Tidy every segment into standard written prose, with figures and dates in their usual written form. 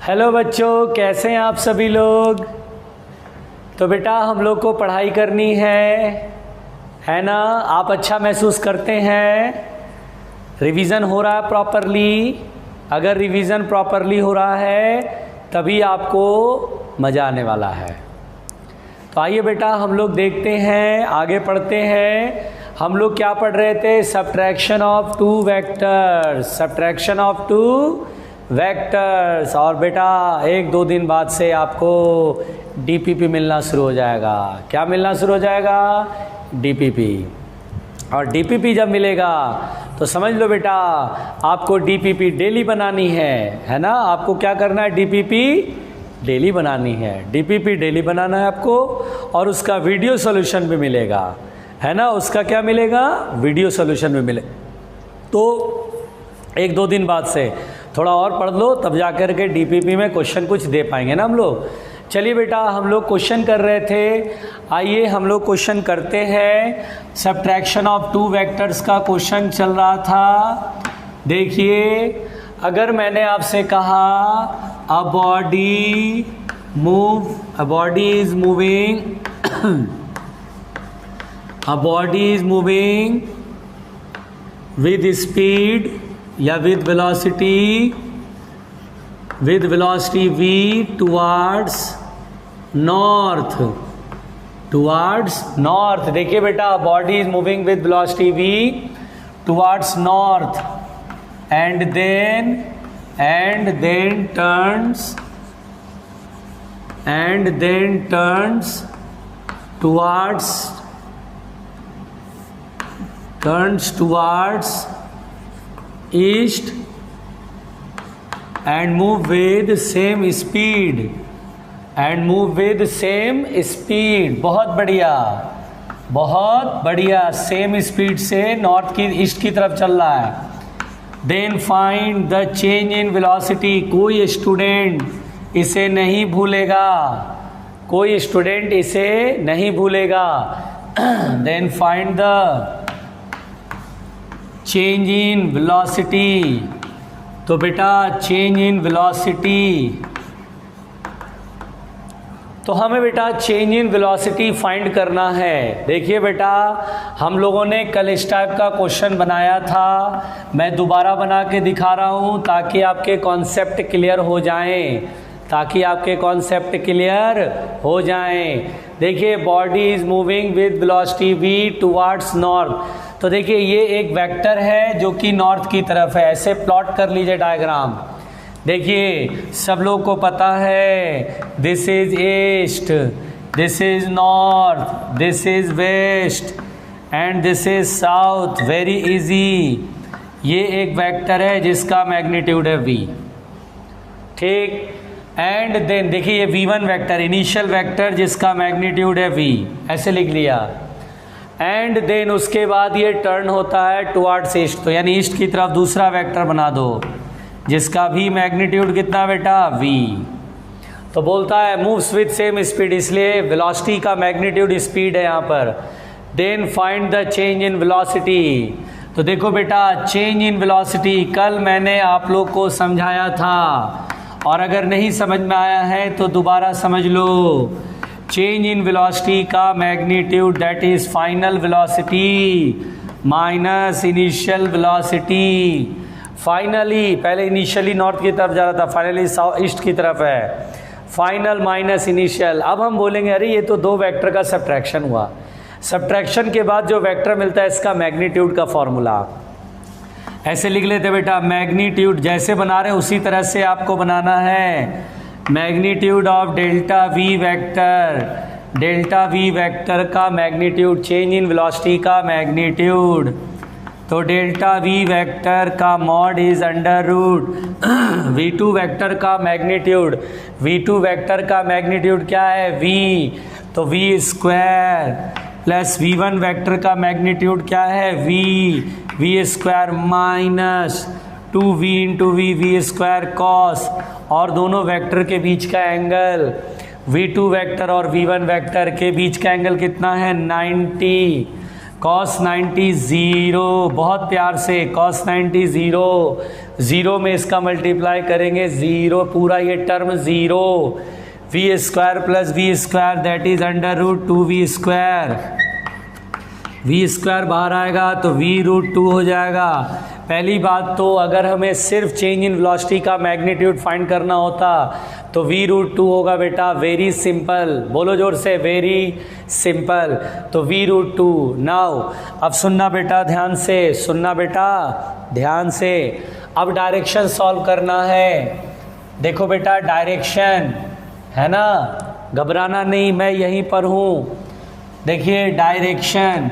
Hello बच्चों, कैसे हैं आप सभी लोग। तो बेटा हम लोग को पढ़ाई करनी है ना। आप अच्छा महसूस करते हैं, रिवीज़न हो रहा है प्रॉपरली। अगर रिवीज़न प्रॉपरली हो रहा है तभी आपको मज़ा आने वाला है। तो आइए बेटा हम लोग देखते हैं, आगे पढ़ते हैं। हम लोग क्या पढ़ रहे थे? Subtraction of two vectors, subtraction of two vectors. और बेटा एक दो दिन बाद से आपको डीपीपी मिलना शुरू हो जाएगा। क्या मिलना शुरू हो जाएगा? डीपीपी। और डीपीपी जब मिलेगा तो समझ लो बेटा आपको डीपीपी डेली बनानी है ना। आपको क्या करना है? डीपीपी डेली बनानी है। डीपीपी डेली बनाना है आपको, और उसका वीडियो सॉल्यूशन भी मिलेगा, है ना। उसका क्या मिलेगा? वीडियो सॉल्यूशन भी मिले। तो एक दो दिन बाद से थोड़ा और पढ़ लो, तब जाकर के डीपीपी में क्वेश्चन कुछ दे पाएंगे ना हम लोग। चलिए बेटा हम लोग क्वेश्चन कर रहे थे, आइए हम लोग क्वेश्चन करते हैं। सब्ट्रैक्शन ऑफ टू वेक्टर्स का क्वेश्चन चल रहा था। देखिए, अगर मैंने आपसे कहा a body is moving a body is moving with speed या with velocity v towards north, देखिए बेटा body is moving with velocity v towards north and then turns towards east and move with same speed बहुत बढ़िया same speed से north की east की तरफ चल रहा है। Then find the change in velocity. कोई स्टूडेंट इसे नहीं भूलेगा। Then find the change in velocity. तो बेटा चेंज इन वेलोसिटी, तो हमें बेटा चेंज इन वेलोसिटी फाइंड करना है। देखिए बेटा हम लोगों ने कल इस टाइप का क्वेश्चन बनाया था, मैं दोबारा बना के दिखा रहा हूँ ताकि आपके कॉन्सेप्ट क्लियर हो जाएं। देखिए body is moving with velocity v towards north. तो देखिए ये एक वेक्टर है जो कि नॉर्थ की तरफ है। ऐसे प्लॉट कर लीजिए डायग्राम। देखिए सब लोग को पता है this is east, this is north, this is west and this is south. Very easy. ये एक वेक्टर है जिसका मैग्नीट्यूड है v, ठीक। एंड देन देखिए ये v1 वेक्टर, इनिशियल वेक्टर जिसका मैग्नीट्यूड है v, ऐसे लिख लिया। एंड देन उसके बाद ये टर्न होता है टुवर्ड्स ईस्ट, तो यानी ईस्ट की तरफ दूसरा वेक्टर बना दो जिसका भी मैग्नीट्यूड कितना बेटा? v। तो बोलता है मूव्स विद सेम स्पीड, इसलिए वेलोसिटी का मैग्नीट्यूड स्पीड है यहाँ पर। Then find the change in velocity. तो देखो बेटा चेंज इन वेलोसिटी कल मैंने आप लोग को समझाया था, और अगर नहीं समझ में आया है तो दोबारा समझ लो। चेंज इन वेलोसिटी का magnitude that is final velocity minus initial velocity. Finally पहले इनिशियली नॉर्थ की तरफ जा रहा था, फाइनली ईस्ट की तरफ है। Final minus initial. अब हम बोलेंगे अरे ये तो दो वेक्टर का सब्ट्रैक्शन हुआ। सब्ट्रैक्शन के बाद जो वेक्टर मिलता है इसका मैग्नीट्यूड का फॉर्मूला ऐसे लिख लेते बेटा। मैग्नीट्यूड जैसे बना रहे उसी तरह से आपको बनाना है। Magnitude of delta we vector का मैग्नीट्यूड, चेंज इन वेलोसिटी का मैग्नीट्यूड। तो डेल्टा वी वेक्टर का mod is under root v2 vector का मैग्नीट्यूड क्या है? v। तो v square plus v1 vector का मैग्नीट्यूड क्या है? v square minus 2v into v square cos, और दोनों वेक्टर के बीच का एंगल v2 वेक्टर और v1 वेक्टर के बीच का एंगल कितना है? 90। cos 90 0, बहुत प्यार से cos 90 0, ज़ीरो में इसका मल्टीप्लाई करेंगे, ज़ीरो पूरा ये term zero, V square plus V square that is under root 2v²। V square बाहर आएगा तो v√2 हो जाएगा। पहली बात तो अगर हमें सिर्फ चेंज इन वेलोसिटी का मैग्नीट्यूड फाइंड करना होता तो v√2 होगा बेटा, वेरी सिंपल, बोलो जोर से, वेरी सिंपल। तो v√2। नाउ अब सुनना बेटा ध्यान से, सुनना बेटा ध्यान से। अब डायरेक्शन सॉल्व करना है। देखो बेटा डायरेक्शन है ना, घबराना नहीं, मैं यहीं पर हूँ। देखिए डायरेक्शन,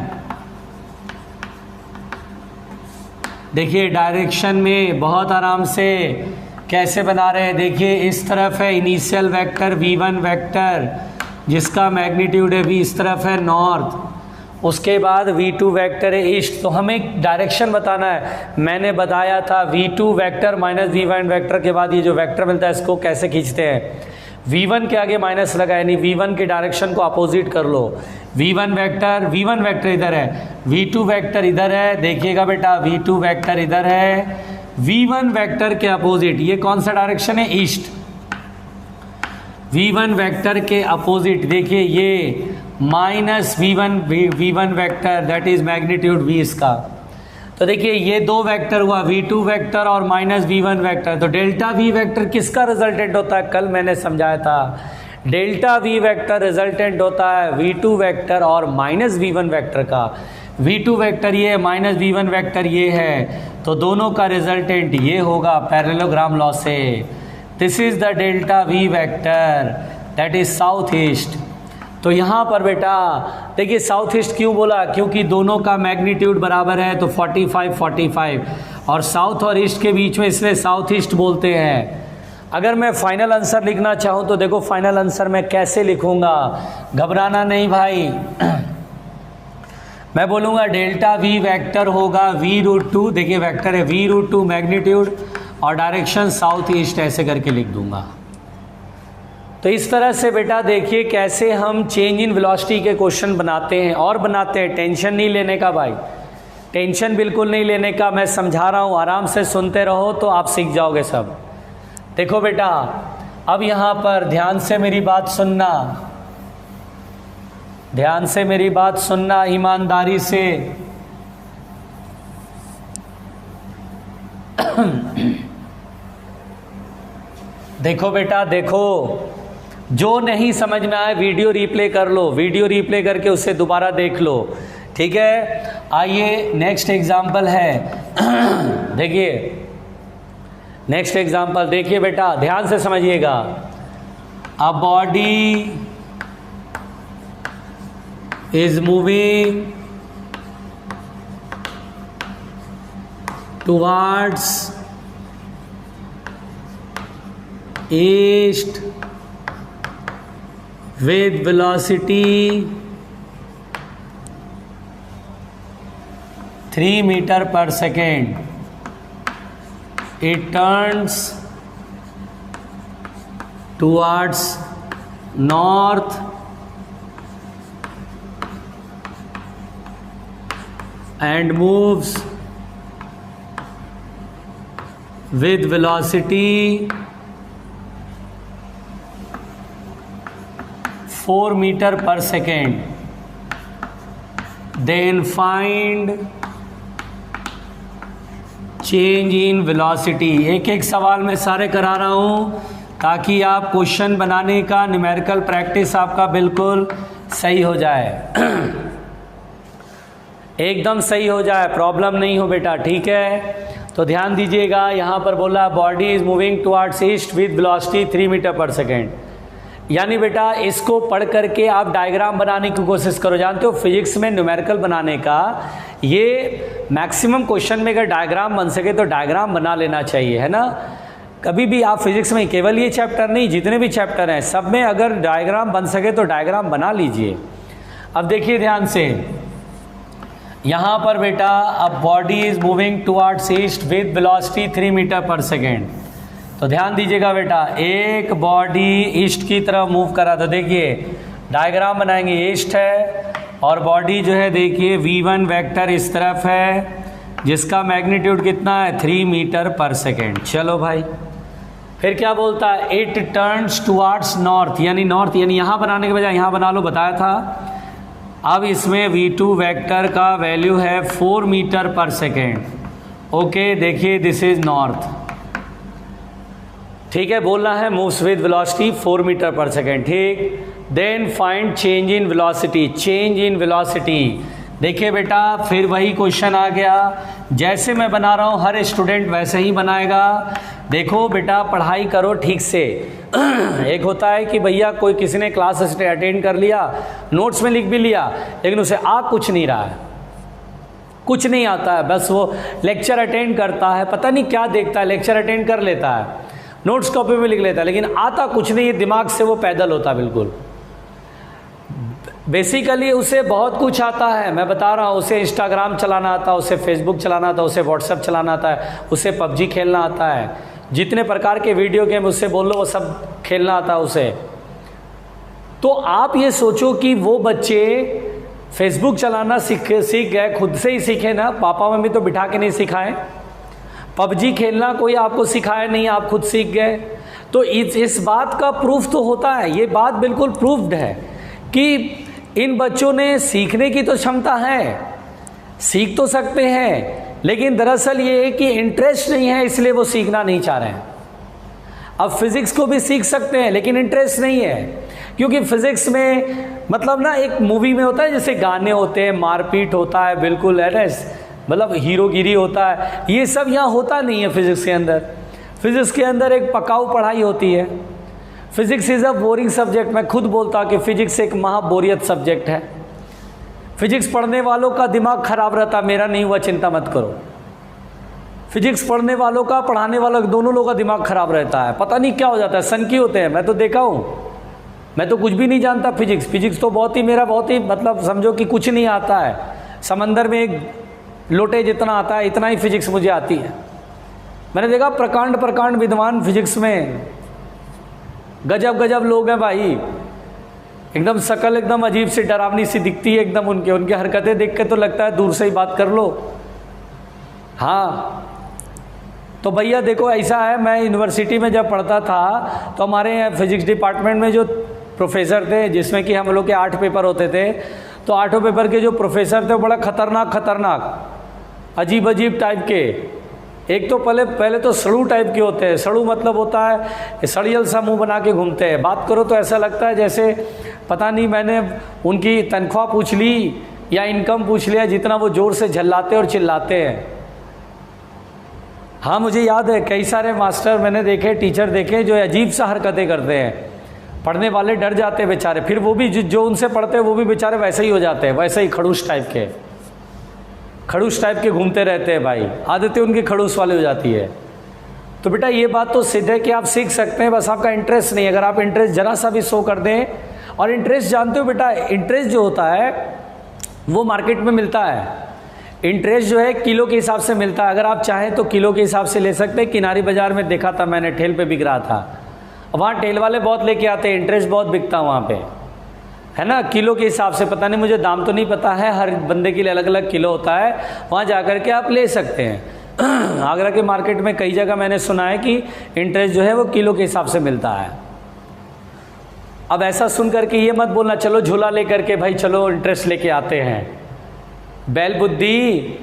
देखिए डायरेक्शन में बहुत आराम से कैसे बना रहे हैं। देखिए इस तरफ है इनिशियल वेक्टर v1 वेक्टर जिसका मैग्नीट्यूड है v, इस तरफ है नॉर्थ, उसके बाद v2 वेक्टर है ईस्ट। तो हमें डायरेक्शन बताना है। मैंने बताया था v2 vector minus v1 vector के बाद ये जो वेक्टर मिलता है इसको कैसे खींचते हैं। v1 के आगे माइनस लगा, यानी v1 के डायरेक्शन को अपोजिट कर लो। v1 वेक्टर इधर है, v2 वेक्टर इधर है। देखिएगा बेटा v2 वेक्टर इधर है, v1 वेक्टर के अपोजिट, ये कौन सा डायरेक्शन है, ईस्ट। v1 वेक्टर के अपोजिट देखिए ये minus v1 vector that is magnitude v इसका। तो देखिए ये दो वेक्टर हुआ, v2 वेक्टर और माइनस v1 वेक्टर। तो डेल्टा v वेक्टर किसका रिजल्टेंट होता है, कल मैंने समझाया था। डेल्टा v वेक्टर रिजल्टेंट होता है v2 वेक्टर और माइनस v1 वेक्टर का। v2 वेक्टर ये, माइनस v1 वेक्टर ये है, तो दोनों का रिजल्टेंट ये होगा पैरेललोग्राम लॉ से। This is the delta v vector that is south east. तो यहाँ पर बेटा देखिए साउथ ईस्ट क्यों बोला, क्योंकि दोनों का मैग्नीट्यूड बराबर है, तो 45 और साउथ और ईस्ट के बीच में इसलिए साउथ ईस्ट बोलते हैं। अगर मैं फाइनल आंसर लिखना चाहूँ तो देखो फाइनल आंसर मैं कैसे लिखूँगा, घबराना नहीं भाई। मैं बोलूँगा डेल्टा v वेक्टर होगा v√2, देखिए वेक्टर है v√2 मैग्नीट्यूड और डायरेक्शन साउथ ईस्ट, ऐसे करके लिख दूंगा। तो इस तरह से बेटा देखिए कैसे हम चेंज इन वेलोसिटी के क्वेश्चन बनाते हैं, और बनाते हैं। टेंशन नहीं लेने का भाई, टेंशन बिल्कुल नहीं लेने का, मैं समझा रहा हूँ, आराम से सुनते रहो तो आप सीख जाओगे सब। देखो बेटा अब यहाँ पर ध्यान से मेरी बात सुनना, ध्यान से मेरी बात सुनना ईमानदारी से। देखो बेटा देखो, जो नहीं समझ में आए वीडियो रिप्ले कर लो, वीडियो रिप्ले करके उसे दोबारा देख लो, ठीक है। आइए नेक्स्ट एग्जाम्पल है। देखिए नेक्स्ट एग्जाम्पल देखिए बेटा ध्यान से समझिएगा। A body is moving towards east with velocity 3 meter per second. It turns towards north and moves with velocity 4 meter per second. Then find change in velocity. एक एक सवाल मैं सारे करा रहा हूँ ताकि आप क्वेश्चन बनाने का न्यूमेरिकल प्रैक्टिस आपका बिल्कुल सही हो जाए, एकदम सही हो जाए, प्रॉब्लम नहीं हो बेटा, ठीक है। तो ध्यान दीजिएगा, यहाँ पर बोला body is moving towards east with velocity 3 metre per second. यानी बेटा इसको पढ़ करके आप डायग्राम बनाने की कोशिश करो। जानते हो फिजिक्स में न्यूमेरिकल बनाने का ये मैक्सिमम क्वेश्चन में अगर डायग्राम बन सके तो डायग्राम बना लेना चाहिए, है ना। कभी भी आप फिजिक्स में केवल ये चैप्टर नहीं, जितने भी चैप्टर हैं सब में अगर डायग्राम बन सके तो डायग्राम बना लीजिए। अब देखिए ध्यान से, यहाँ पर बेटा अब body is moving towards east with velocity 3 metre per second. तो ध्यान दीजिएगा बेटा, एक बॉडी ईस्ट की तरफ मूव करा, तो देखिए डायग्राम बनाएंगे, ईस्ट है और बॉडी जो है देखिए v1 वेक्टर इस तरफ है, जिसका मैग्नीट्यूड कितना है 3 मीटर पर सेकेंड। चलो भाई, फिर क्या बोलता है, इट टर्न्स टुवार्ड्स नॉर्थ, यानी नॉर्थ यानी यहाँ बनाने के बजाय यहाँ बना लो, बताया था। अब इसमें v2 वेक्टर का वैल्यू है 4 मीटर पर सेकेंड। ओके, देखिए दिस इज नॉर्थ, ठीक है, बोलना है moves with velocity 4 metre per second, ठीक। Then find change in velocity, change in velocity. देखिए बेटा, फिर वही क्वेश्चन आ गया, जैसे मैं बना रहा हूँ हर स्टूडेंट वैसे ही बनाएगा। देखो बेटा, पढ़ाई करो ठीक से। एक होता है कि भैया कोई किसी ने क्लास अटेंड कर लिया, नोट्स में लिख भी लिया, लेकिन उसे आ कुछ नहीं रहा है, कुछ नहीं आता है, बस वो लेक्चर अटेंड करता है, पता नहीं क्या देखता है, लेक्चर अटेंड कर लेता है, नोट्स कॉपी में लिख लेता है, लेकिन आता कुछ नहीं, दिमाग से वो पैदल होता है बिल्कुल। बेसिकली उसे बहुत कुछ आता है, मैं बता रहा हूँ, उसे इंस्टाग्राम चलाना आता है, उसे फेसबुक चलाना आता है, उसे व्हाट्सएप चलाना आता है, उसे पबजी खेलना आता है, जितने प्रकार के वीडियो गेम उससे बोल लो वो सब खेलना आता है उसे। तो आप ये सोचो कि वो बच्चे फेसबुक चलाना सीख गए, खुद से ही सीखे ना, पापा मम्मी तो बिठा के नहीं सिखाए। पबजी खेलना कोई आपको सिखाया नहीं, आप खुद सीख गए। तो इस बात का प्रूफ तो होता है, ये बात बिल्कुल प्रूफ्ड है कि इन बच्चों ने सीखने की तो क्षमता है, सीख तो सकते हैं, लेकिन दरअसल ये है कि इंटरेस्ट नहीं है, इसलिए वो सीखना नहीं चाह रहे हैं। अब फिजिक्स को भी सीख सकते हैं, लेकिन इंटरेस्ट नहीं है, क्योंकि फिजिक्स में मतलब ना एक मूवी में होता है जैसे गाने होते हैं, मारपीट होता है, बिल्कुल है ना, मतलब हीरोगिरी होता है, ये सब यहाँ होता नहीं है फिजिक्स के अंदर। फिजिक्स के अंदर एक पकाऊ पढ़ाई होती है। Physics is a boring subject. मैं खुद बोलता हूँ कि फिजिक्स एक महा बोरियत सब्जेक्ट है। फिजिक्स पढ़ने वालों का दिमाग खराब रहता, मेरा नहीं हुआ, चिंता मत करो। फिजिक्स पढ़ने वालों का, पढ़ाने वालों का, दोनों लोगों का दिमाग खराब रहता है, पता नहीं क्या हो जाता है, सनकी होते हैं। मैं तो देखा हूँ, मैं तो कुछ भी नहीं जानता फिजिक्स तो बहुत ही मेरा बहुत ही मतलब समझो कि कुछ नहीं आता है। समंदर में एक लोटे जितना आता है इतना ही फिजिक्स मुझे आती है। मैंने देखा प्रकांड प्रकांड विद्वान फिजिक्स में, गजब गजब लोग हैं भाई, एकदम शकल एकदम अजीब सी डरावनी सी दिखती है एकदम, उनके हरकतें देख के तो लगता है दूर से ही बात कर लो। हाँ, तो भैया देखो ऐसा है, मैं यूनिवर्सिटी में जब पढ़ता था तो हमारे फिजिक्स डिपार्टमेंट में जो प्रोफेसर थे, जिसमें कि हम लोग के 8 पेपर होते थे, तो 8 पेपर के जो प्रोफेसर थे वो बड़ा खतरनाक अजीब अजीब टाइप के। एक तो पहले तो सड़ू टाइप के होते हैं। सड़ू मतलब होता है सड़ियल सा मुंह बना के घूमते हैं, बात करो तो ऐसा लगता है जैसे पता नहीं मैंने उनकी तनख्वाह पूछ ली या इनकम पूछ लिया, जितना वो ज़ोर से झल्लाते और चिल्लाते हैं। हाँ, मुझे याद है कई सारे मास्टर मैंने देखे, टीचर देखे जो अजीब सा हरकतें करते हैं, पढ़ने वाले डर जाते हैं बेचारे, फिर वो भी जो उनसे पढ़ते हैं वो भी बेचारे वैसे ही हो जाते हैं, वैसे ही खड़ूस टाइप के घूमते रहते हैं भाई, आदतें उनकी खड़ूस वाली हो जाती है। तो बेटा ये बात तो सिद्ध है कि आप सीख सकते हैं, बस आपका इंटरेस्ट नहीं। अगर आप इंटरेस्ट जरा सा भी शो कर दें, और इंटरेस्ट जानते हो बेटा, इंटरेस्ट जो होता है वो मार्केट में मिलता है। इंटरेस्ट जो है किलो के हिसाब से मिलता है। अगर आप चाहें तो किलो के हिसाब से ले सकते हैं। किनारी बाजार में देखा था मैंने, ठेल पे बिक रहा था, वहाँ ठेल वाले बहुत लेके आते हैं, इंटरेस्ट बहुत बिकता वहाँ पे, है ना, किलो के हिसाब से। पता नहीं, मुझे दाम तो नहीं पता है, हर बंदे के लिए अलग अलग किलो होता है, वहाँ जा कर के आप ले सकते हैं। आगरा के मार्केट में कई जगह मैंने सुना है कि इंटरेस्ट जो है वो किलो के हिसाब से मिलता है। अब ऐसा सुन करके ये मत बोलना चलो झूला लेकर के भाई चलो इंटरेस्ट लेके आते हैं, बैल बुद्धि।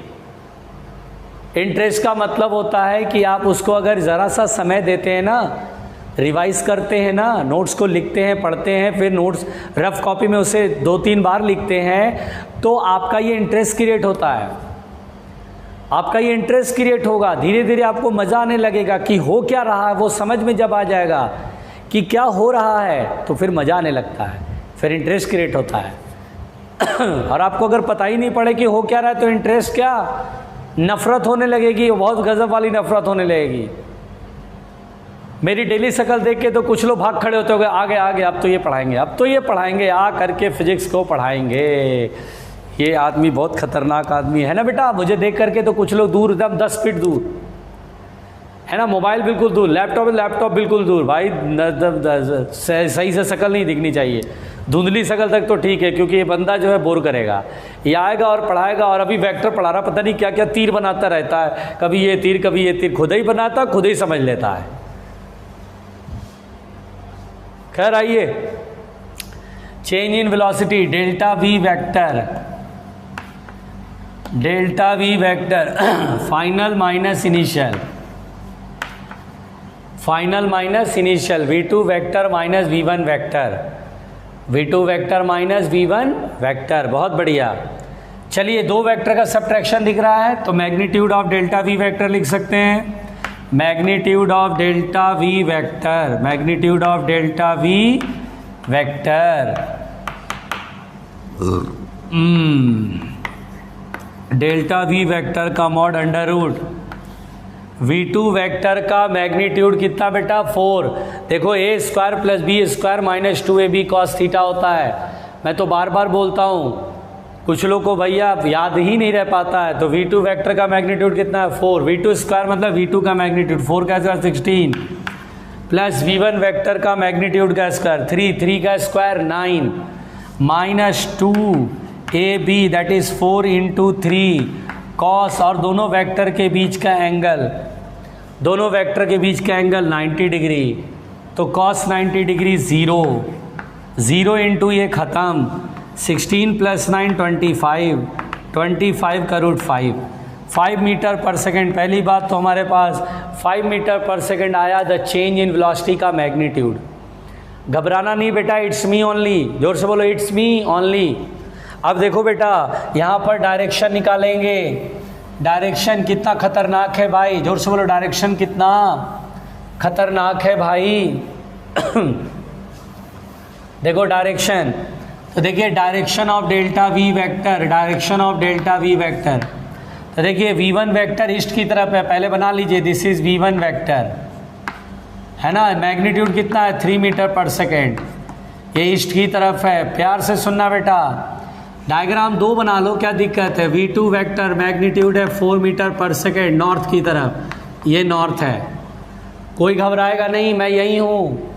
इंटरेस्ट का मतलब होता है कि आप उसको अगर ज़रा सा समय देते हैं ना, रिवाइज करते हैं ना, नोट्स को लिखते हैं, पढ़ते हैं, फिर नोट्स रफ कॉपी में उसे 2-3 बार लिखते हैं, तो आपका ये इंटरेस्ट क्रिएट होता है। आपका ये इंटरेस्ट क्रिएट होगा, धीरे धीरे आपको मज़ा आने लगेगा कि हो क्या रहा है, वो समझ में जब आ जाएगा कि क्या हो रहा है तो फिर मज़ा आने लगता है, फिर इंटरेस्ट क्रिएट होता है। और आपको अगर पता ही नहीं पड़े कि हो क्या रहा है तो इंटरेस्ट क्या, नफ़रत होने लगेगी, बहुत गज़ब वाली नफ़रत होने लगेगी। मेरी डेली शक्ल देख के तो कुछ लोग भाग खड़े होते हो गए, आगे अब तो ये पढ़ाएंगे, अब तो ये पढ़ाएंगे, आ करके फिजिक्स को पढ़ाएंगे, ये आदमी बहुत खतरनाक आदमी है ना बेटा। मुझे देख करके तो कुछ लोग दूर, एकदम 10 फीट दूर, है ना, मोबाइल बिल्कुल दूर, लैपटॉप बिल्कुल दूर भाई, सही से शक्ल नहीं दिखनी चाहिए, धुंधली शक्ल तक तो ठीक है, क्योंकि ये बंदा जो है बोर करेगा, ये आएगा और पढ़ाएगा, और अभी वेक्टर पढ़ा रहा, पता नहीं क्या क्या तीर बनाता रहता है, कभी ये तीर, खुद ही बनाता, खुद ही समझ लेता है। खैर आइए, change in velocity, delta V vector final minus initial, v2 vector minus v1 vector, बहुत बढ़िया। चलिए, दो वेक्टर का सब्ट्रैक्शन दिख रहा है, तो magnitude of delta we vector लिख सकते हैं, magnitude of delta we vector, delta we vector का mod under root v2 vector का मैग्नीट्यूड कितना बेटा 4। देखो a square plus b square minus 2ab cos theta होता है। मैं तो बार बार बोलता हूँ, कुछ लोग को भैया याद ही नहीं रह पाता है। तो v2 वेक्टर का मैग्नीट्यूड कितना है 4, v2 स्क्वायर मतलब v2 का मैग्नीट्यूड 4 का स्क्वायर 16 प्लस v1 वेक्टर का मैग्नीट्यूड का स्क्वायर 3 का square 9 minus 2ab that is 4 into 3 cos, और दोनों वेक्टर के बीच का एंगल 90 डिग्री, तो कॉस 90 डिग्री 0 इंटू ये ख़त्म 16 प्लस 9 25 का रूट 5 मीटर पर सेकेंड। पहली बात तो हमारे पास 5 मीटर पर सेकेंड आया द चेंज इन वेलोसिटी का मैग्नीट्यूड। घबराना नहीं बेटा, इट्स मी ओनली, जोर से बोलो इट्स मी ओनली। अब देखो बेटा, यहाँ पर डायरेक्शन निकालेंगे, डायरेक्शन कितना खतरनाक है भाई, जोर से बोलो डायरेक्शन कितना खतरनाक है भाई। देखो डायरेक्शन, तो देखिए direction of delta V vector, तो देखिए v1 वेक्टर ईस्ट की तरफ है, पहले बना लीजिए, दिस इज v1 वेक्टर है ना, मैग्नीट्यूड कितना है 3 मीटर पर सेकेंड, ये ईस्ट की तरफ है। प्यार से सुनना बेटा, डायग्राम 2 बना लो, क्या दिक्कत है। v2 वेक्टर मैग्नीट्यूड है 4 मीटर पर सेकेंड नॉर्थ की तरफ, ये नॉर्थ है, कोई घबराएगा नहीं, मैं यही हूँ।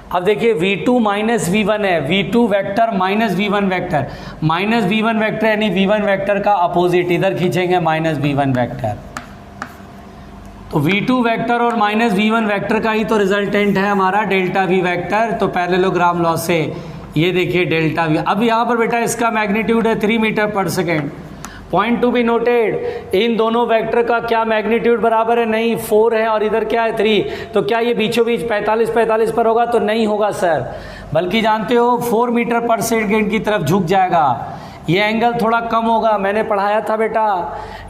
अब देखिए v2 माइनस v1 है, v2 vector minus v1 vector, यानी v1 वेक्टर का अपोजिट, इधर खींचेंगे माइनस v1 वेक्टर, तो v2 वेक्टर और माइनस v1 वेक्टर का ही तो रिजल्टेंट है हमारा डेल्टा v वेक्टर। तो पैरेललोग्राम लॉ से ये देखिए डेल्टा v, अब यहाँ पर बेटा इसका मैग्नीट्यूड है 3 metre per second. Point to be noted, इन दोनों वेक्टर का क्या मैग्नीट्यूड बराबर है, नहीं 4 है और इधर क्या है 3, तो क्या ये बीचों बीच 45 पर होगा, तो नहीं होगा सर, बल्कि जानते हो 4 मीटर पर सेकेंड की तरफ झुक जाएगा, ये एंगल थोड़ा कम होगा। मैंने पढ़ाया था बेटा,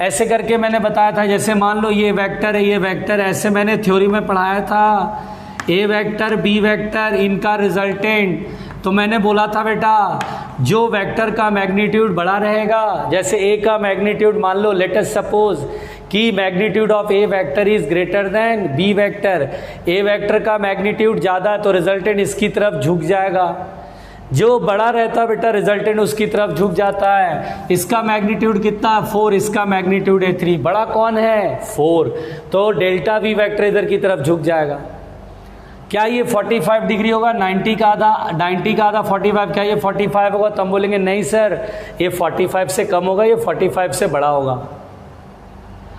ऐसे करके मैंने बताया था, जैसे मान लो ये वेक्टर है, ये वेक्टर, ऐसे मैंने थ्योरी में पढ़ाया था, ए वेक्टर बी वेक्टर इनका रिजल्टेंट, तो मैंने बोला था बेटा जो वेक्टर का मैग्नीट्यूड बड़ा रहेगा, जैसे ए का मैग्नीट्यूड मान लो लेट अस सपोज कि magnitude of A vector is greater than B vector, A vector का मैग्नीट्यूड ज़्यादा है तो रिजल्टेंट इसकी तरफ झुक जाएगा, जो बड़ा रहता है बेटा रिजल्टेंट उसकी तरफ झुक जाता है। इसका मैग्नीट्यूड कितना है 4, इसका मैग्नीट्यूड है 3, बड़ा कौन है 4, तो डेल्टा वी वेक्टर इधर की तरफ झुक जाएगा। क्या ये 45 डिग्री होगा, 90 का आधा 45, क्या ये 45 होगा, तो हम बोलेंगे नहीं सर ये 45 से कम होगा, ये 45 से बड़ा होगा।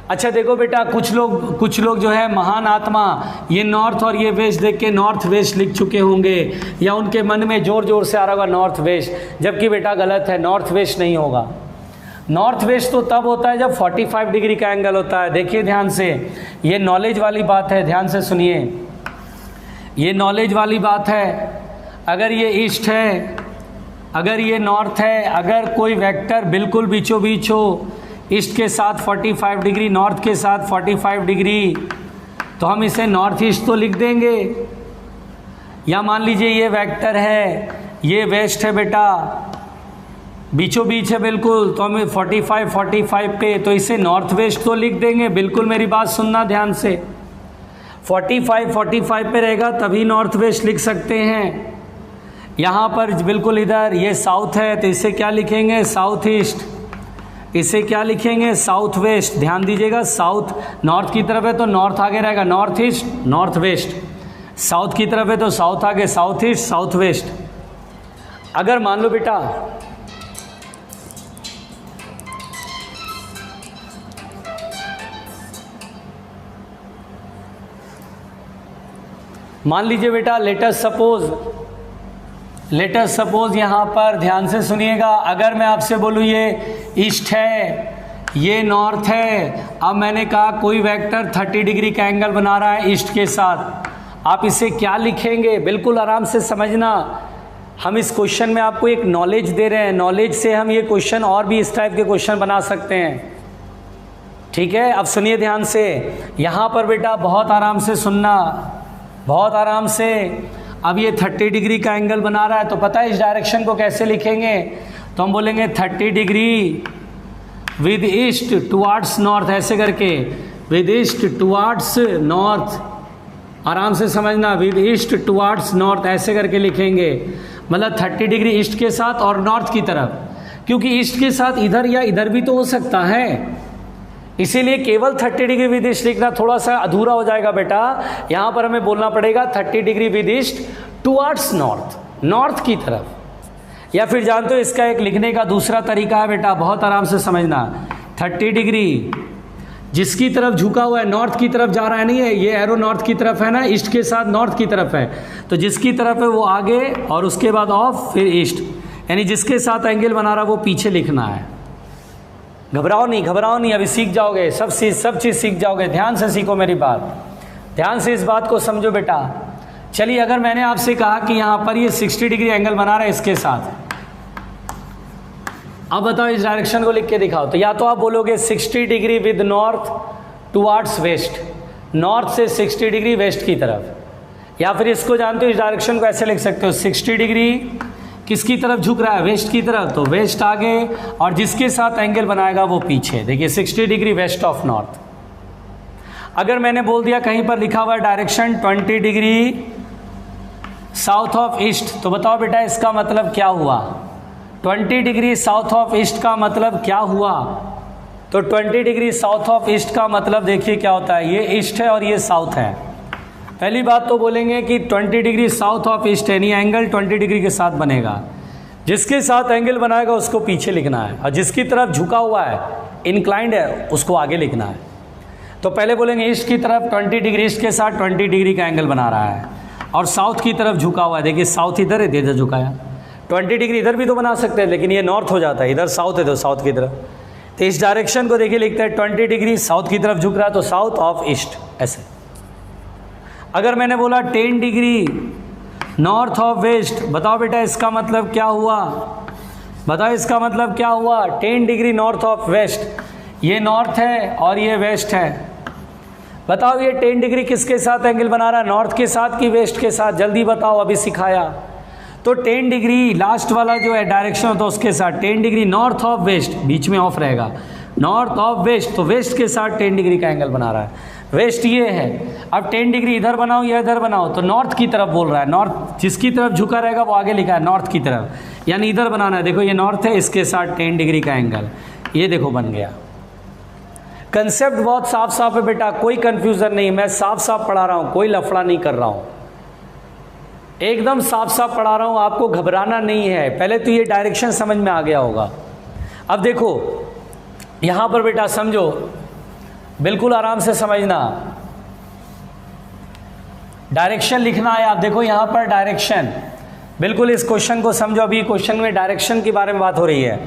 अच्छा देखो बेटा, कुछ लोग जो है महान आत्मा ये नॉर्थ और ये वेस्ट देख के नॉर्थ वेस्ट लिख चुके होंगे, या उनके मन में जोर से आ रहा होगा नॉर्थ वेस्ट, जबकि बेटा गलत है, नॉर्थ वेस्ट नहीं होगा। नॉर्थ वेस्ट तो तब होता है जब 45 डिग्री का एंगल होता है। देखिए ध्यान से, ये नॉलेज वाली बात है, ध्यान से सुनिए, ये नॉलेज वाली बात है। अगर ये ईस्ट है, अगर ये नॉर्थ है, अगर कोई वेक्टर बिल्कुल बीचों बीच हो, ईस्ट के साथ 45 डिग्री, नॉर्थ के साथ 45 डिग्री, तो हम इसे नॉर्थ ईस्ट तो लिख देंगे। या मान लीजिए ये वेक्टर है, ये वेस्ट है बेटा, बीचों बीच है बिल्कुल, तो हम 45 पे, तो इसे नॉर्थ वेस्ट तो लिख देंगे। बिल्कुल मेरी बात सुनना ध्यान से, 45 पे रहेगा तभी नॉर्थ वेस्ट लिख सकते हैं। यहाँ पर बिल्कुल इधर ये साउथ है, तो इसे क्या लिखेंगे साउथ ईस्ट, इसे क्या लिखेंगे, साउथ वेस्ट। ध्यान दीजिएगा, साउथ नॉर्थ की तरफ है तो नॉर्थ आगे रहेगा, north east north west. South की तरफ है तो साउथ आगे, साउथ ईस्ट साउथ वेस्ट। अगर मान लो बेटा मान लीजिए बेटा लेटस सपोज यहां पर ध्यान से सुनिएगा, अगर मैं आपसे बोलूं ये ईस्ट है, ये नॉर्थ है, अब मैंने कहा कोई वेक्टर 30 डिग्री का एंगल बना रहा है ईस्ट के साथ, आप इसे क्या लिखेंगे? बिल्कुल आराम से समझना, हम इस क्वेश्चन में आपको एक नॉलेज दे रहे हैं, नॉलेज से हम ये क्वेश्चन और भी इस टाइप के क्वेश्चन बना सकते हैं। ठीक है, अब सुनिए ध्यान से, यहां पर बेटा बहुत आराम से सुनना, बहुत आराम से। अब ये 30 डिग्री का एंगल बना रहा है तो पता है इस डायरेक्शन को कैसे लिखेंगे? तो हम बोलेंगे 30 degree with east towards north, ऐसे करके, विद ईस्ट टुवार्ड्स नॉर्थ, आराम से समझना, विद ईस्ट टुवार्ड्स नॉर्थ ऐसे करके लिखेंगे। मतलब 30 डिग्री ईस्ट के साथ और नॉर्थ की तरफ, क्योंकि ईस्ट के साथ इधर या इधर भी तो हो सकता है, इसीलिए केवल 30 डिग्री विद ईस्ट लिखना थोड़ा सा अधूरा हो जाएगा बेटा। यहां पर हमें बोलना पड़ेगा 30 degree with east towards north, north की तरफ। या फिर जानते हो इसका एक लिखने का दूसरा तरीका है बेटा, बहुत आराम से समझना, 30 डिग्री जिसकी तरफ झुका हुआ है, नॉर्थ की तरफ जा रहा है, नहीं है ये एरो नॉर्थ की तरफ है ना, ईस्ट के साथ नॉर्थ की तरफ है, तो जिसकी तरफ है वो आगे और उसके बाद ऑफ फिर ईस्ट, यानी जिसके साथ एंगल बना रहा वो पीछे लिखना है। घबराओ नहीं, अभी सीख जाओगे, सब चीज़ सीख जाओगे। ध्यान से सीखो मेरी बात, ध्यान से इस बात को समझो बेटा। चलिए अगर मैंने आपसे कहा कि यहाँ पर ये 60 डिग्री एंगल बना रहा है इसके साथ, अब बताओ इस डायरेक्शन को लिख के दिखाओ। तो या तो आप बोलोगे 60 degree with north towards west, north से 60 डिग्री वेस्ट की तरफ, या फिर इसको जानते हो इस डायरेक्शन को ऐसे लिख सकते हो, 60 डिग्री किसकी तरफ झुक रहा है, वेस्ट की तरफ, तो वेस्ट आगे और जिसके साथ एंगल बनाएगा वो पीछे। देखिए 60 डिग्री वेस्ट ऑफ नॉर्थ। अगर मैंने बोल दिया कहीं पर लिखा हुआ है direction 20 degree south of east, तो बताओ बेटा इसका मतलब क्या हुआ? 20 डिग्री साउथ ऑफ ईस्ट का मतलब क्या हुआ? तो 20 डिग्री साउथ ऑफ ईस्ट का मतलब देखिए क्या होता है, ये ईस्ट है और ये साउथ है। पहली बात तो बोलेंगे कि 20 डिग्री साउथ ऑफ ईस्ट है, नहीं एंगल 20 डिग्री के साथ बनेगा, जिसके साथ एंगल बनाएगा उसको पीछे लिखना है, और जिसकी तरफ झुका हुआ है इंक्लाइंड है उसको आगे लिखना है। तो पहले बोलेंगे ईस्ट की तरफ 20 डिग्री, ईस्ट के साथ 20 डिग्री का एंगल बना रहा है, और साउथ की तरफ झुका हुआ है, देखिए साउथ इधर है, इधर झुकाया, 20 डिग्री इधर भी तो बना सकते हैं, लेकिन ये नॉर्थ हो जाता है, इधर साउथ है तो साउथ की तरफ। तो इस डायरेक्शन को देखिए लिखते हैं 20 डिग्री साउथ की तरफ झुक रहा है तो साउथ ऑफ ईस्ट ऐसे। अगर मैंने बोला 10 डिग्री नॉर्थ ऑफ वेस्ट, बताओ बेटा इसका मतलब क्या हुआ? बताओ इसका मतलब क्या हुआ? 10 डिग्री नॉर्थ ऑफ वेस्ट, ये नॉर्थ है और ये वेस्ट है। बताओ ये 10 डिग्री किसके साथ एंगल बना रहा है, नॉर्थ के साथ कि वेस्ट के साथ? जल्दी बताओ, अभी सिखाया। तो 10 डिग्री लास्ट वाला जो है डायरेक्शन होता है उसके साथ 10 डिग्री नॉर्थ ऑफ वेस्ट, बीच में ऑफ रहेगा, नॉर्थ ऑफ वेस्ट, तो वेस्ट के साथ 10 डिग्री का एंगल बना रहा है। वेस्ट ये है, अब 10 डिग्री इधर बनाओ या इधर बनाओ, तो नॉर्थ की तरफ बोल रहा है, नॉर्थ जिसकी तरफ झुका रहेगा वो आगे लिखा है नॉर्थ की तरफ, यानी इधर बनाना है। देखो ये नॉर्थ है, इसके साथ 10 डिग्री का एंगल, ये देखो बन गया। कंसेप्ट बहुत साफ साफ है बेटा, कोई कंफ्यूजन नहीं, मैं साफ साफ पढ़ा रहा हूँ, कोई लफड़ा नहीं कर रहा हूँ, एकदम साफ साफ पढ़ा रहा हूँ, आपको घबराना नहीं है। पहले तो ये डायरेक्शन समझ में आ गया होगा। अब देखो यहाँ पर बेटा समझो, बिल्कुल आराम से समझना, डायरेक्शन लिखना है। आप देखो यहाँ पर डायरेक्शन, बिल्कुल इस क्वेश्चन को समझो, अभी क्वेश्चन में डायरेक्शन के बारे में बात हो रही है।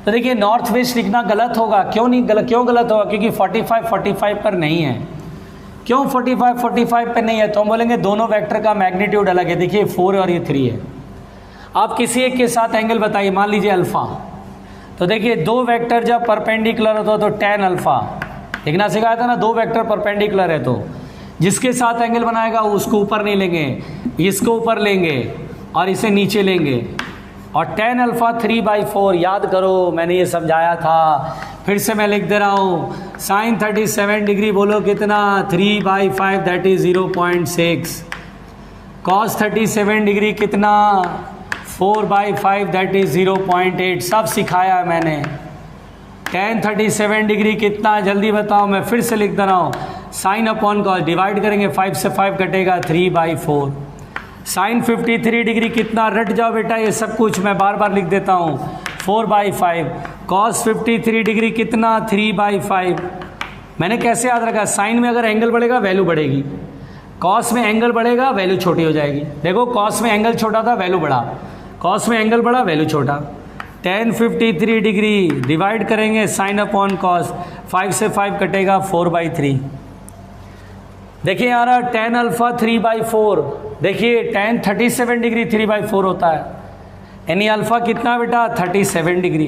तो देखिए नॉर्थ वेस्ट लिखना गलत होगा, क्यों नहीं गलत, क्यों गलत होगा? क्योंकि 45 पर नहीं है। क्यों 45 पर नहीं है? तो हम बोलेंगे दोनों वेक्टर का मैग्नीट्यूड अलग है। देखिए 4 और ये 3 है। आप किसी एक के साथ एंगल बताइए, मान लीजिए अल्फा, तो देखिए दो वेक्टर जब परपेंडिकुलर होता है तो tan अल्फा लिखना सिखाया था ना, दो वेक्टर परपेंडिकुलर है तो जिसके साथ एंगल बनाएगा उसको ऊपर नहीं लेंगे, इसको ऊपर लेंगे और इसे नीचे लेंगे, और tan अल्फा 3/4 याद करो, मैंने ये समझाया था, फिर से मैं लिख दे रहा हूँ। sin 37 डिग्री बोलो कितना, 3/5 दैट इज 0.6, cos 37 डिग्री कितना, 4/5 दैट इज 0.8, सब सिखाया है मैंने। tan 37 डिग्री कितना, जल्दी बताओ, मैं फिर से लिख दे रहा हूँ, साइन अपॉन कॉस, डिवाइड करेंगे 5 से 5 कटेगा 3/4। साइन 53 डिग्री कितना, रट जाओ बेटा ये सब कुछ, मैं बार बार लिख देता हूँ, 4/5। कॉस 53 डिग्री कितना, 3/5। मैंने कैसे याद रखा, साइन में अगर एंगल बढ़ेगा वैल्यू बढ़ेगी, कॉस में एंगल बढ़ेगा वैल्यू छोटी हो जाएगी। देखो कॉस में एंगल छोटा था वैल्यू बढ़ा, कॉस में एंगल बढ़ा वैल्यू छोटा। tan 53 डिग्री डिवाइड करेंगे साइन अपॉन कॉस, 5 से 5 कटेगा 4/3। देखिए यार tan अल्फा 3/4, देखिए tan 37 डिग्री 3/4 होता है, यानी अल्फा कितना बेटा 37 डिग्री।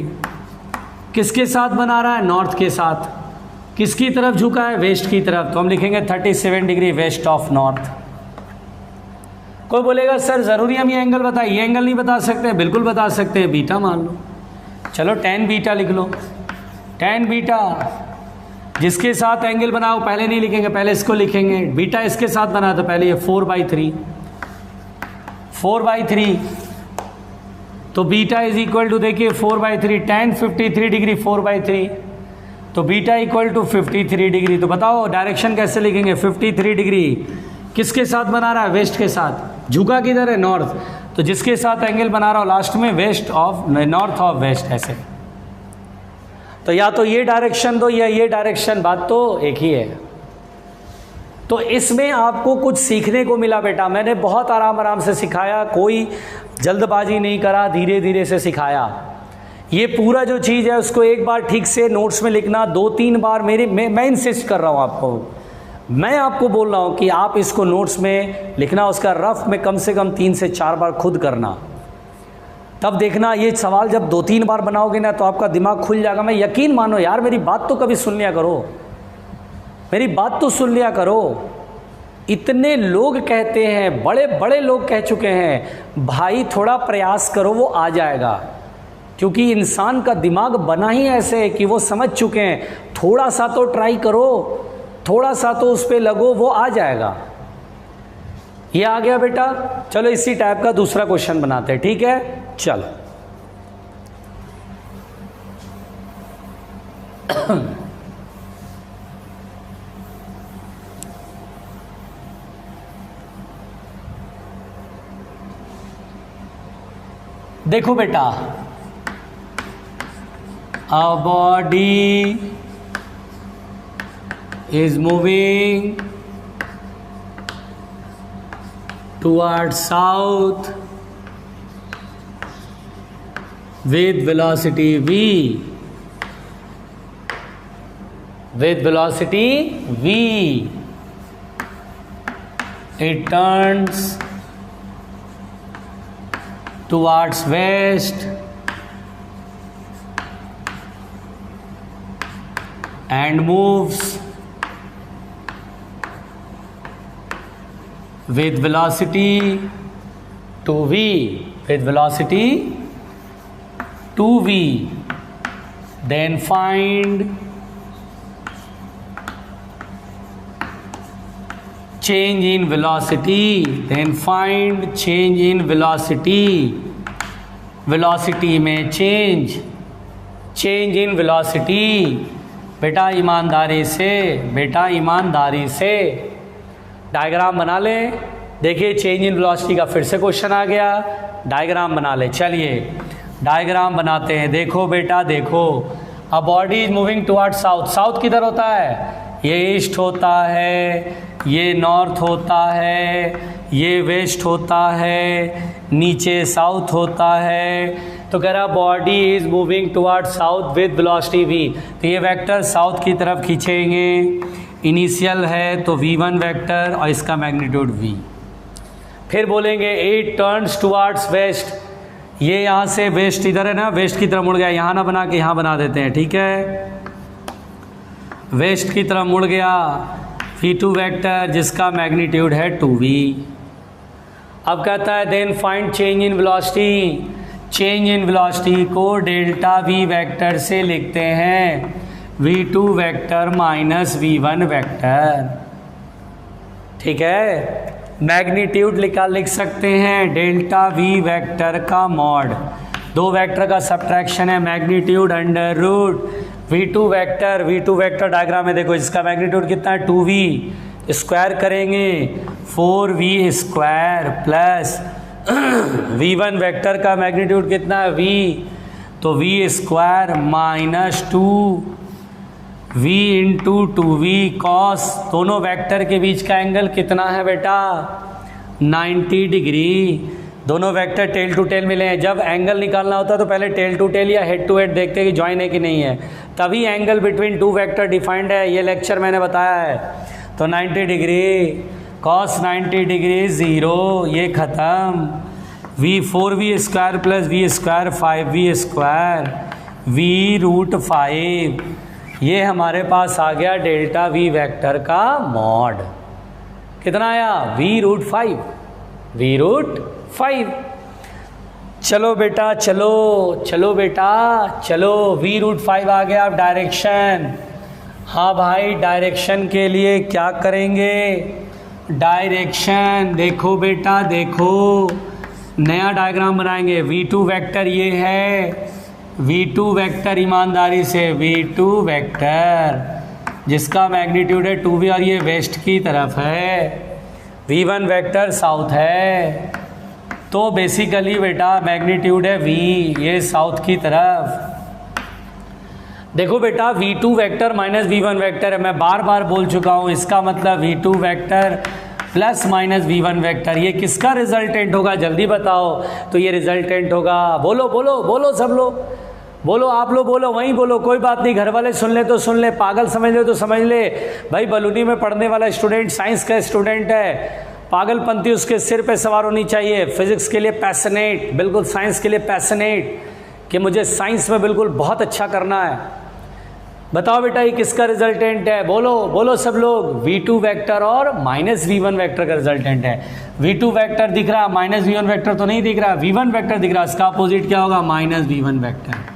किसके साथ बना रहा है, नॉर्थ के साथ। किसकी तरफ झुका है, वेस्ट की तरफ, तो हम लिखेंगे 37 डिग्री वेस्ट ऑफ नॉर्थ। कोई बोलेगा सर जरूरी हम ये एंगल बताए, ये एंगल नहीं बता सकते, बिल्कुल बता सकते हैं, बीटा मान लो। चलो tan बीटा लिख लो, tan बीटा जिसके साथ एंगल बनाओ पहले नहीं लिखेंगे, पहले इसको लिखेंगे, बीटा इसके साथ बना तो पहले ये 4/3, 4/3, तो बीटा इज इक्वल टू देखिए 4/3, tan 53 डिग्री 4/3, तो बीटा इक्वल टू 53 डिग्री। तो बताओ डायरेक्शन कैसे लिखेंगे, 53 डिग्री किसके साथ बना रहा है, वेस्ट के साथ, झुका किधर है, नॉर्थ, तो जिसके साथ एंगल बना रहा हो लास्ट में west of, north of west, ऐसे। तो या तो ये डायरेक्शन दो या ये डायरेक्शन, बात तो एक ही है। तो इसमें आपको कुछ सीखने को मिला बेटा, मैंने बहुत आराम आराम से सिखाया, कोई जल्दबाजी नहीं करा, धीरे धीरे से सिखाया। ये पूरा जो चीज़ है उसको एक बार ठीक से नोट्स में लिखना, 2-3 बार मैं इंसिस्ट कर रहा हूँ आपको, मैं आपको बोल रहा हूँ कि आप इसको नोट्स में लिखना, उसका रफ में कम से कम 3 से 4 बार खुद करना, तब देखना ये सवाल जब 2-3 बार बनाओगे ना तो आपका दिमाग खुल जाएगा। मैं यकीन मानो यार, मेरी बात तो कभी सुन लिया करो, मेरी बात तो सुन लिया करो। इतने लोग कहते हैं, बड़े बड़े लोग कह चुके हैं, भाई थोड़ा प्रयास करो वो आ जाएगा, क्योंकि इंसान का दिमाग बना ही ऐसे है कि वो समझ चुके हैं, थोड़ा सा तो ट्राई करो, थोड़ा सा तो उस पर लगो, वो आ जाएगा। ये आ गया बेटा, चलो इसी टाइप का दूसरा क्वेश्चन बनाते हैं, ठीक है। चलो देखो बेटा, a body is moving towards south with velocity v, with velocity v, it turns towards west and moves with velocity 2v, with velocity 2v, then find change in velocity, then find change in velocity, velocity में change, change in velocity। बेटा ईमानदारी से, बेटा ईमानदारी से diagram बना ले। देखिए चेंज इन वेलोसिटी का फिर से क्वेश्चन आ गया, डायग्राम बना ले। चलिए डायग्राम बनाते हैं। देखो बेटा देखो, a body is moving toward south, south किधर होता है, ये ईस्ट होता है, ये नॉर्थ होता है, ये वेस्ट होता है, नीचे साउथ होता है। तो कह रहा body is moving toward south with velocity v, तो ये वेक्टर साउथ की तरफ खींचेंगे, इनिशियल है तो v1 वेक्टर और इसका मैग्नीट्यूड v। फिर बोलेंगे इट टर्न्स टुवर्ड्स वेस्ट, ये यहाँ से वेस्ट इधर है ना, वेस्ट की तरफ मुड़ गया, यहाँ ना बना के यहाँ बना देते हैं, ठीक है। वेस्ट की तरफ मुड़ गया, v2 वेक्टर जिसका मैग्नीट्यूड है 2v। अब कहता है then find change in velocity, change in velocity को डेल्टा v वेक्टर से लिखते हैं, v2 vector minus v1 vector, ठीक है। मैग्नीट्यूड लिख सकते हैं डेल्टा v वेक्टर का मॉड, दो वेक्टर का सब्ट्रैक्शन है, magnitude under root v2 vector diagram में देखो इसका मैग्नीट्यूड कितना है 2v, स्क्वायर करेंगे 4v square plus v1 vector का मैग्नीट्यूड कितना है v, तो v square minus 2v into 2v cos, दोनों वेक्टर के बीच का एंगल कितना है बेटा 90 डिग्री। दोनों वेक्टर टेल टू टेल मिले हैं। जब एंगल निकालना होता है तो पहले टेल टू टेल या हेड टू हेड देखते हैं कि ज्वाइन है कि नहीं है, तभी angle between two vector defined है। ये लेक्चर मैंने बताया है। तो 90 डिग्री कॉस 90 डिग्री 0, ये ख़त्म। v4v square plus v square 5v square v√5, ये हमारे पास आ गया डेल्टा v वेक्टर का मॉड। कितना आया v√5, v√5। चलो बेटा चलो बेटा चलो, v√5 आ गया। अब डायरेक्शन, हाँ भाई डायरेक्शन के लिए क्या करेंगे, डायरेक्शन देखो बेटा देखो, नया डायग्राम बनाएंगे। v2 वेक्टर ये है, v2 वेक्टर ईमानदारी से v2 वेक्टर जिसका मैग्नीट्यूड है 2v और ये वेस्ट की तरफ है, v1 वेक्टर साउथ है। तो बेसिकली बेटा मैग्नीट्यूड है v, ये साउथ की तरफ। देखो बेटा v2 vector minus v1 vector है, मैं बार बार बोल चुका हूँ। इसका मतलब v2 vector plus minus v1 vector, ये किसका रिजल्टेंट होगा जल्दी बताओ। तो ये रिजल्टेंट होगा, बोलो बोलो बोलो सब लोग बोलो, आप लोग बोलो, वहीं बोलो, कोई बात नहीं, घर वाले सुन ले तो सुन ले, पागल समझ ले तो समझ ले। भाई बलूनी में पढ़ने वाला स्टूडेंट साइंस का स्टूडेंट है, पागलपंती उसके सिर पे सवार होनी चाहिए। फिजिक्स के लिए पैशनेट, बिल्कुल साइंस के लिए पैशनेट कि मुझे साइंस में बिल्कुल बहुत अच्छा करना है। बताओ बेटा ये किसका रिजल्टेंट है, बोलो बोलो सब लोग। v2 वेक्टर और माइनस v1 वेक्टर का रिजल्टेंट है। v2 वेक्टर दिख रहा, माइनस v1 वेक्टर तो नहीं दिख रहा, v1 वेक्टर दिख रहा। इसका अपोजिट क्या होगा, माइनस v1 वेक्टर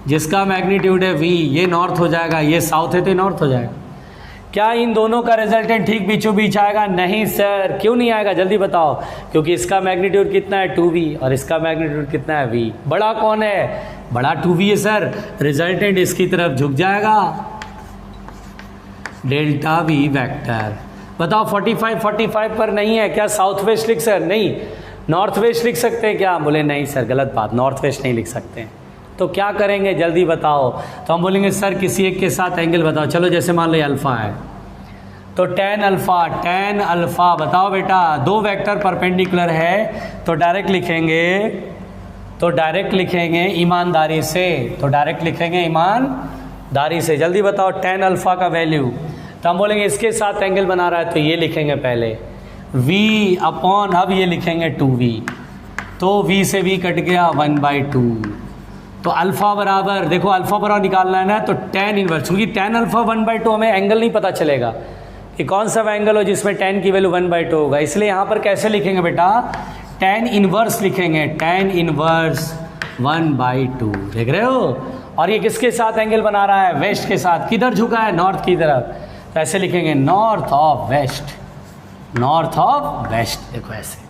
जिसका मैग्नीट्यूड है v, ये नॉर्थ हो जाएगा, ये साउथ है तो नॉर्थ हो जाएगा। क्या इन दोनों का रिजल्टेंट ठीक बीचों बीच आएगा? नहीं सर, क्यों नहीं आएगा जल्दी बताओ। क्योंकि इसका मैग्नीट्यूड कितना है 2v और इसका मैग्नीट्यूड कितना है v। बड़ा कौन है, बड़ा 2v है सर, रिजल्टेंट इसकी तरफ झुक जाएगा, डेल्टा v वेक्टर। बताओ 45 पर नहीं है क्या, साउथ वेस्ट लिख सर, नहीं नॉर्थ वेस्ट लिख सकते हैं क्या? बोले नहीं सर गलत बात, नॉर्थ वेस्ट नहीं लिख सकते। तो क्या करेंगे जल्दी बताओ। तो हम बोलेंगे सर किसी एक के साथ एंगल बताओ। चलो जैसे मान लो अल्फा है तो tan अल्फा बताओ बेटा। दो वेक्टर परपेंडिकुलर है तो डायरेक्ट लिखेंगे ईमानदारी से, तो डायरेक्ट लिखेंगे ईमानदारी से। जल्दी बताओ tan अल्फा का वैल्यू। तो हम बोलेंगे इसके साथ एंगल बना रहा है तो ये लिखेंगे पहले v अपॉन, अब ये लिखेंगे 2v, तो v से v कट गया 1/2। तो अल्फा बराबर, देखो अल्फा बराबर निकालना है ना, तो tan इनवर्स, क्योंकि tan अल्फा 1/2 हमें एंगल नहीं पता चलेगा कि कौन सा एंगल हो जिसमें tan की वैल्यू 1/2 होगा। इसलिए यहाँ पर कैसे लिखेंगे बेटा, tan इनवर्स लिखेंगे, tan इनवर्स 1/2, देख रहे हो। और ये किसके साथ एंगल बना रहा है, वेस्ट के साथ। किधर झुका है, नॉर्थ की तरफ, तो ऐसे लिखेंगे नॉर्थ ऑफ वेस्ट, देखो ऐसे।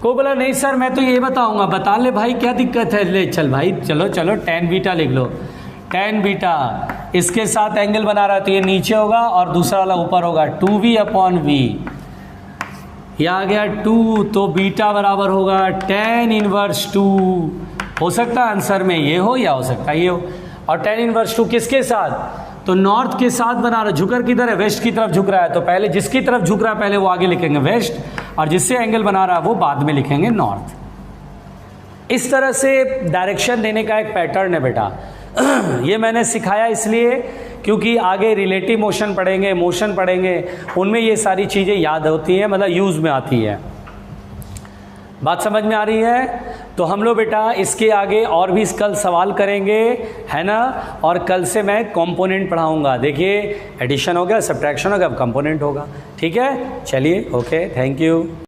को बोला नहीं सर मैं तो ये बताऊंगा, बता ले भाई क्या दिक्कत है, ले चल भाई चलो tan बीटा लिख लो। tan बीटा इसके साथ एंगल बना रहा है तो ये नीचे होगा और दूसरा वाला ऊपर होगा, 2v अपॉन v, ये आ गया 2, तो बीटा बराबर होगा tan इनवर्स 2। हो सकता है आंसर में ये हो या हो सकता है ये हो। और tan इनवर्स 2 किसके साथ, तो नॉर्थ के साथ बना रहा है। झुकर किधर है, वेस्ट की तरफ झुक रहा है, तो पहले जिसकी तरफ झुक रहा है पहले वो आगे लिखेंगे वेस्ट, और जिससे एंगल बना रहा है वो बाद में लिखेंगे नॉर्थ। इस तरह से डायरेक्शन देने का एक पैटर्न है बेटा। ये मैंने सिखाया इसलिए क्योंकि आगे रिलेटिव मोशन पढ़ेंगे, मोशन पढ़ेंगे, उनमें ये सारी चीज़ें याद होती हैं, मतलब यूज़ में आती है। बात समझ में आ रही है। तो हम लोग बेटा इसके आगे और भी कल सवाल करेंगे, है ना। और कल से मैं कंपोनेंट पढ़ाऊंगा। देखिए एडिशन हो गया, सब्ट्रैक्शन हो गया, अब कंपोनेंट होगा, ठीक है। चलिए ओके, थैंक यू।